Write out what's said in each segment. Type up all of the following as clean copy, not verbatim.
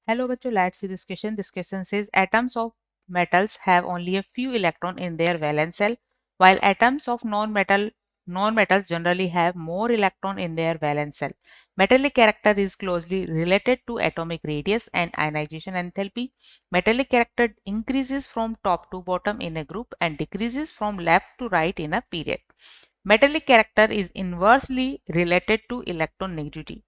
Hello bachcho, let's see this question. This question says atoms of metals have only a few electrons in their valence shell, while atoms of non-metals generally have more electrons in their valence shell. Metallic character is closely related to atomic radius and ionization enthalpy. Metallic character increases from top to bottom in a group and decreases from left to right in a period. Metallic character is inversely related to electronegativity.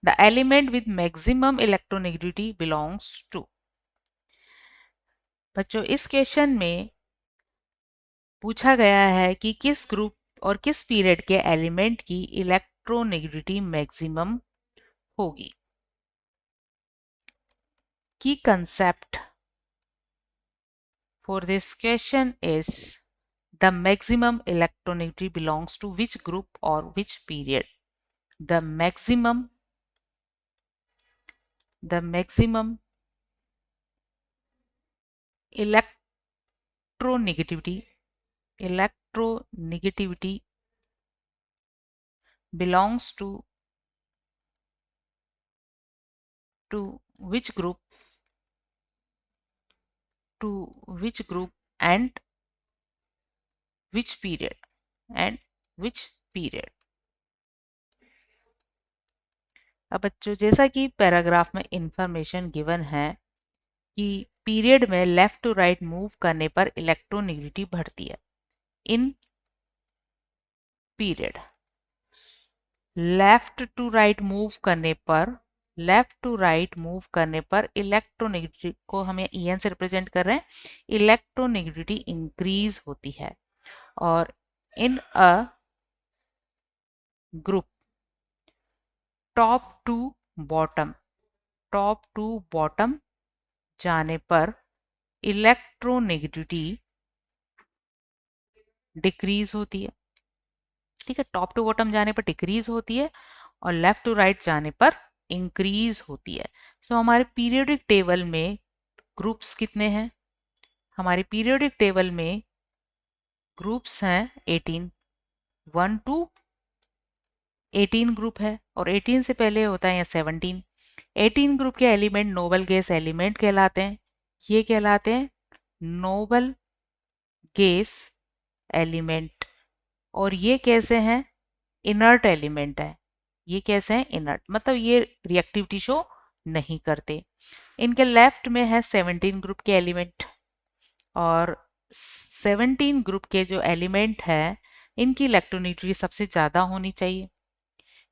The element with maximum electronegativity belongs to। बच्चों इस question में पूछा गया है कि किस group और किस पीरियड के एलिमेंट की इलेक्ट्रोनेगेटिविटी मैक्सिमम होगी। की concept for this question is the maximum electronegativity belongs to which group और which period. The maximum electronegativity belongs to which group and which period अब बच्चों जैसा कि पैराग्राफ में इंफॉर्मेशन गिवन है कि पीरियड में लेफ्ट टू राइट मूव करने पर इलेक्ट्रोनेगेटिविटी बढ़ती है। In period left to right move करने पर इलेक्ट्रोनेगेटिविटी को हमें En से रिप्रेजेंट कर रहे हैं, इलेक्ट्रोनेगेटिविटी इंक्रीज होती है। और in a group top to bottom जाने पर इलेक्ट्रोनेगेटिविटी डिक्रीज होती है। ठीक है, टॉप टू बॉटम जाने पर डिक्रीज होती है और लेफ्ट टू राइट जाने पर इंक्रीज होती है। सो हमारे पीरियोडिक टेबल में ग्रुप्स कितने हैं? हमारे पीरियोडिक टेबल में ग्रुप्स हैं 18, 1 to 18 ग्रुप है और 18 से पहले होता है 17। 18 ग्रुप के एलिमेंट नोबल गैस एलिमेंट कहलाते हैं। ये कहलाते हैं नोबल गैस एलिमेंट। और ये कैसे हैं? इनर्ट एलिमेंट है। ये कैसे हैं? इनर्ट, मतलब ये रिएक्टिविटी शो नहीं करते। इनके लेफ्ट में है 17 ग्रुप के एलिमेंट और 17 ग्रुप के जो एलिमेंट है इनकी इलेक्ट्रोनेगेटिविटी सबसे ज़्यादा होनी चाहिए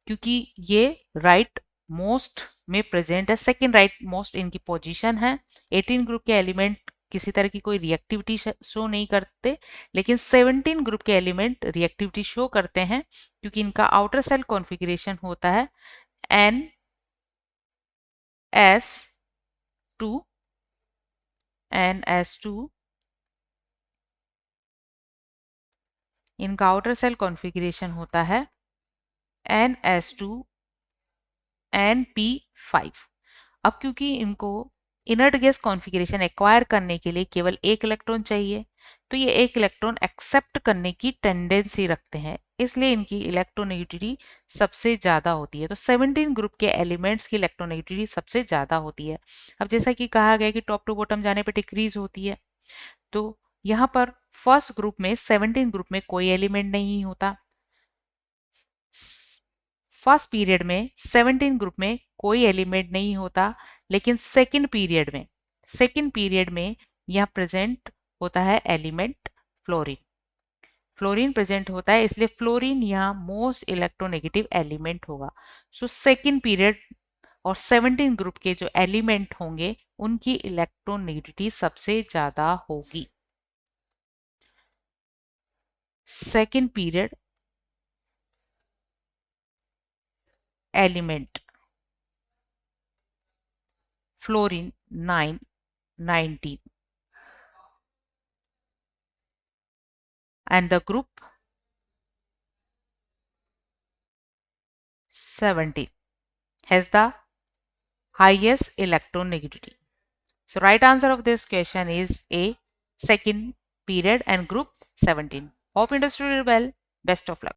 क्योंकि ये राइट मोस्ट में प्रेजेंट है, सेकंड राइट मोस्ट इनकी पोजीशन है। 18 ग्रुप के एलिमेंट किसी तरह की कोई रिएक्टिविटी शो नहीं करते, लेकिन 17 ग्रुप के एलिमेंट रिएक्टिविटी शो करते हैं क्योंकि इनका आउटर सेल कॉन्फ़िगरेशन होता है NS2। इनका आउटर सेल कॉन्फ़िगरेशन होता है NS2NP5। अब क्योंकि इनको इनर्ट गैस कॉन्फ़िगरेशन एक्वायर करने के लिए केवल एक इलेक्ट्रॉन चाहिए, तो ये एक इलेक्ट्रॉन एक्सेप्ट करने की टेंडेंसी रखते हैं, इसलिए इनकी इलेक्ट्रोनेगेटिविटी सबसे ज़्यादा होती है। तो 17 ग्रुप के एलिमेंट्स की इलेक्ट्रोनेगेटिविटी सबसे ज़्यादा होती है। अब जैसा कि कहा गया कि टॉप टू बॉटम जाने पर डिक्रीज होती है, तो यहाँ पर फर्स्ट ग्रुप में 17 ग्रुप में कोई एलिमेंट नहीं होता। फर्स्ट पीरियड में 17 ग्रुप में कोई एलिमेंट नहीं होता, लेकिन सेकंड पीरियड में यह प्रेजेंट होता है एलिमेंट फ्लोरीन प्रेजेंट होता है, इसलिए फ्लोरीन यहाँ मोस्ट इलेक्ट्रोनेगेटिव एलिमेंट होगा। सो सेकंड पीरियड और 17 ग्रुप के जो एलिमेंट होंगे उनकी इलेक्ट्रोनेगेटिविटी सबसे ज्यादा होगी। Second period element fluorine 9, 19 and the group 17 has the highest electronegativity. So right answer of this question is A, second period and group 17. Hope you understood it well. Best of luck.